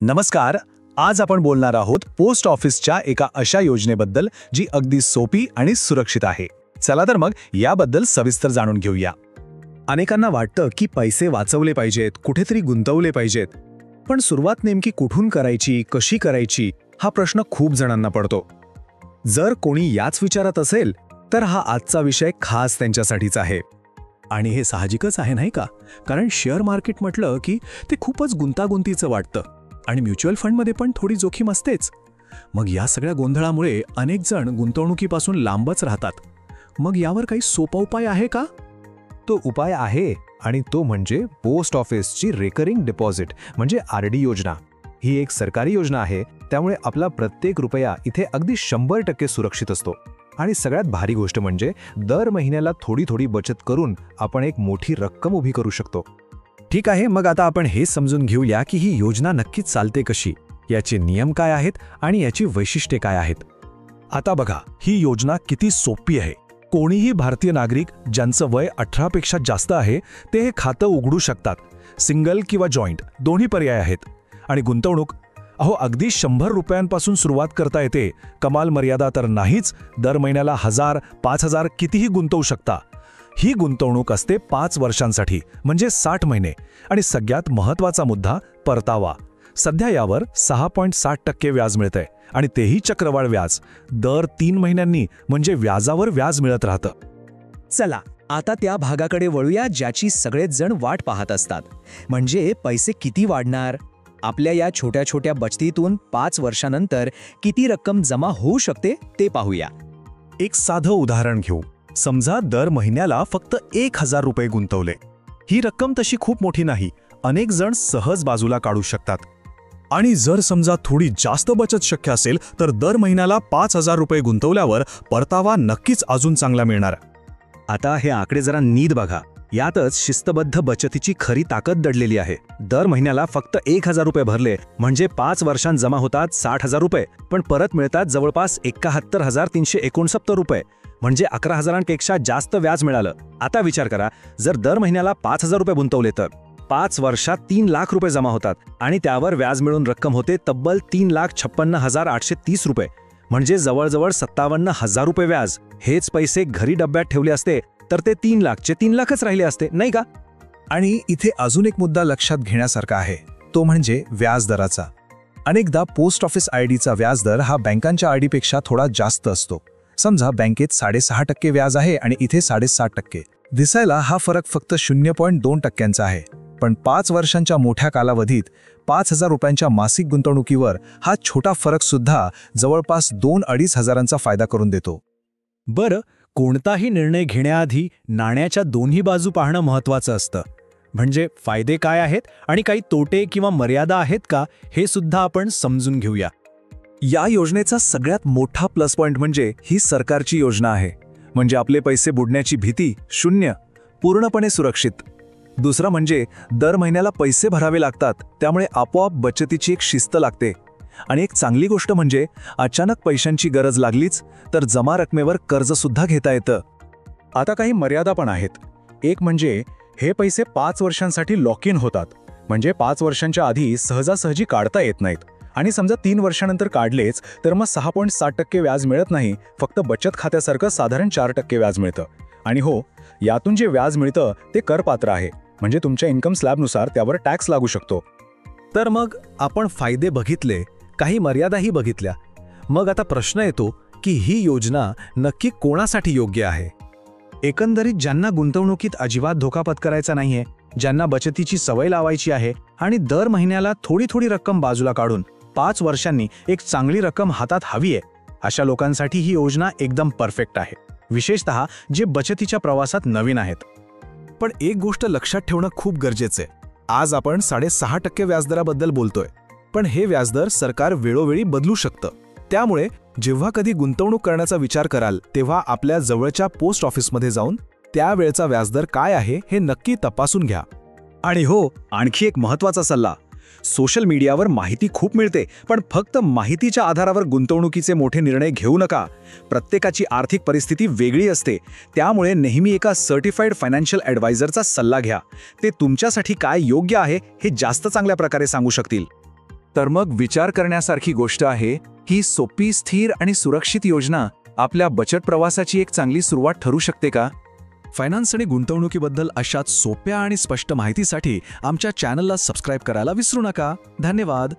नमस्कार. आज आपण बोलणार आहोत पोस्ट ऑफिसच्या एका अशा योजनेबद्दल जी अगदी सोपी आणि सुरक्षित आहे. चला तर मग याबद्दल सविस्तर जाणून घेऊया. अनेकांना वाटतं की पैसे वाचवले पाहिजेत, कुठेतरी गुंतवले पाहिजेत. पण सुरुवात नेमकी कुठून करायची, कशी करायची हा प्रश्न खूप जणांना पडतो. जर कोणी याच विचारात असेल तर हा आजचा विषय खास त्यांच्यासाठीच आहे. आणि हे साहजिकच आहे नाही का, कारण शेअर मार्केट म्हटलं की ते खूपच गुंतागुंतीचं वाटतं आणि म्युच्युअल फंडमध्ये पण थोडी जोखीम असतेच. मग या सगळ्या गोंधळामुळे अनेक जण गुंतवणुकीपासून लांबच राहतात. मग यावर काही सोपा उपाय आहे का? तो उपाय आहे आणि तो म्हणजे पोस्ट ऑफिसची रेकरिंग डिपॉझिट म्हणजे RD योजना. ही एक सरकारी योजना आहे, त्यामुळे आपला प्रत्येक रुपया इथे अगदी 100% सुरक्षित असतो. आणि सगळ्यात भारी गोष्ट म्हणजे दर महिन्याला थोडी थोडी बचत करून आपण एक मोठी रक्कम उभी करू शकतो. ठीक आहे, मग आता आपण हे समजून घेऊया की ही योजना नक्कीच चालते कशी, याचे नियम काय आहेत आणि याची वैशिष्ट्ये काय आहेत. आता बघा, ही योजना किती सोपी आहे. कोणीही भारतीय नागरिक ज्यांचं वय 18 पेक्षा जास्त आहे ते हे खातं उघडू शकतात. सिंगल किंवा जॉईंट दोन्ही पर्याय आहेत. आणि गुंतवणूक अगदी 100 रुपयांपासून सुरुवात करता येते. कमाल मर्यादा तर नाहीच. दर महिन्याला 1000, 5000 कितीही गुंतवू शकता. ही गुंतवणूक असते 5 वर्षांसाठी म्हणजे 60 महिने. आणि सगळ्यात महत्त्वाचा मुद्दा परतावा. सध्या यावर 6.7% व्याज मिळतंय आणि तेही चक्रवाढ व्याज. दर 3 महिन्यांनी म्हणजे व्याजावर व्याज मिळत राहतं. चला आता त्या भागाकडे वळूया ज्याची सगळेच जण वाट पाहत असतात. म्हणजे पैसे किती वाढणार. आपल्या या छोट्या छोट्या बचतीतून 5 वर्षांनंतर किती रक्कम जमा होऊ शकते ते पाहूया. एक साधं उदाहरण घेऊ. समजा दर महिन्याला फक्त 1000 रुपये गुंतवले. ही रक्कम तशी खूप मोठी नाही, अनेक जण सहज बाजूला काढू शकतात. आणि जर समजा थोडी जास्त बचत शक्य असेल तर दर महिन्याला 5000 रुपये गुंतवल्यावर परतावा नक्कीच अजून चांगला मिळणार. आता हे आकडे जरा नीट बघा. यातच शिस्तबद्ध बचतीची खरी ताकद दडलेली आहे. दर महिन्याला फक्त 1000 रुपये भरले म्हणजे 5 वर्षांत जमा होतात 60,000 रुपये, पण परत मिळतात जवळपास 71,369 रुपये, म्हणजे 11,000पेक्षा जास्त व्याज मिळालं. आता विचार करा, जर दर महिन्याला 5000 रुपये गुंतवले तर 5 वर्षात 3 लाख रुपये जमा होतात आणि त्यावर व्याज मिळून रक्कम होते तब्बल 3,56,830 रुपये, म्हणजे जवळजवळ 57,000 रुपये व्याज. हेच पैसे घरी डब्यात ठेवले असते तर ते 3 लाखचे 3 लाखच राहिले असते, नाही का? आणि इथे अजून एक मुद्दा लक्षात घेण्यासारखा आहे, तो म्हणजे व्याज दराचा. अनेकदा पोस्ट ऑफिस IDचा व्याजदर हा बँकांच्या RDपेक्षा थोडा जास्त असतो. समजा बँकेत 6.5% व्याज आहे आणि इथे 7.5%. दिसायला हा फरक फक्त 0.2%चा आहे, पण 5 वर्षांच्या मोठ्या कालावधीत 5000 रुपयांच्या मासिक गुंतवणुकीवर हा छोटा फरक सुद्धा जवळपास 2-2.5 हजारांचा फायदा करून देतो. बरं, कोणताही निर्णय घेण्याआधी नाण्याच्या दोन्ही बाजू पाहणं महत्त्वाचं असतं. म्हणजे फायदे काय आहेत आणि काही तोटे किंवा मर्यादा आहेत का हे सुद्धा आपण समजून घेऊया. या योजनेचा सगळ्यात मोठा प्लस पॉइंट म्हणजे ही सरकारची योजना आहे. म्हणजे आपले पैसे बुडण्याची भीती शून्य, पूर्णपणे सुरक्षित. दुसरं म्हणजे दर महिन्याला पैसे भरावे लागतात, त्यामुळे आपोआप बचतीची एक शिस्त लागते. आणि एक चांगली गोष्ट म्हणजे अचानक पैशांची गरज लागलीच तर जमा रकमेवर कर्ज सुद्धा घेता येतं. आता काही मर्यादा पण आहेत. एक म्हणजे हे पैसे 5 वर्षांसाठी लॉक इन होतात, म्हणजे 5 वर्षांच्या आधी सहजासहजी काढता येत नाहीत. आणि समजा 3 वर्षांनंतर काढलेच तर मग 6.7% व्याज मिळत नाही, फक्त बचत खात्यासारखं साधारण 4% व्याज मिळतं. आणि हो, यातून जे व्याज मिळतं ते करपात्र आहे, म्हणजे तुमच्या इन्कम स्लॅबनुसार त्यावर टॅक्स लागू शकतो. तर मग आपण फायदे बघितले, काही मर्यादाही बघितल्या. मग आता प्रश्न येतो की ही योजना नक्की कोणासाठी योग्य आहे. एकंदरीत ज्यांना गुंतवणुकीत अजिबात धोका पत्करायचा नाहीये, ज्यांना बचतीची सवय लावायची आहे आणि दर महिन्याला थोडी थोडी रक्कम बाजूला काढून 5 वर्षांनी एक चांगली रक्कम हातात हवी आहे, अशा लोकांसाठी ही योजना एकदम परफेक्ट आहे. विशेषतः जे बचतीच्या प्रवासात नवीन आहेत. पण एक गोष्ट लक्षात ठेवणं खूप गरजेचं आहे. आज आपण 6.5% व्याजदराबद्दल बोलतोय, पण हे व्याजदर सरकार वेळोवेळी बदलू शकतं. त्यामुळे जेव्हा कधी गुंतवणूक करण्याचा विचार कराल तेव्हा आपल्या जवळच्या पोस्ट ऑफिसमध्ये जाऊन त्यावेळचा व्याजदर काय आहे हे नक्की तपासून घ्या. आणि हो, आणखी एक महत्त्वाचा सल्ला. सोशल मीडियावर माहिती खूप मिळते, पण फक्त माहितीच्या आधारावर गुंतवणुकीचे मोठे निर्णय घेऊ नका. प्रत्येकाची आर्थिक परिस्थिती वेगळी असते, त्यामुळे नेहमी एका सर्टिफाईड फायनान्शियल ॲडवायझरचा सल्ला घ्या. ते तुमच्यासाठी काय योग्य आहे हे जास्त चांगल्या प्रकारे सांगू शकतील. तर मग विचार करण्यासारखी गोष्ट आहे, ही सोपी, स्थिर आणि सुरक्षित योजना आपल्या बचत प्रवासाची एक चांगली सुरुवात ठरू शकते का? फायनान्स आणि गुंतवणुकीबद्दल अशाच सोप्या आणि स्पष्ट माहितीसाठी आमच्या चॅनलला सबस्क्राईब करायला विसरू नका. धन्यवाद.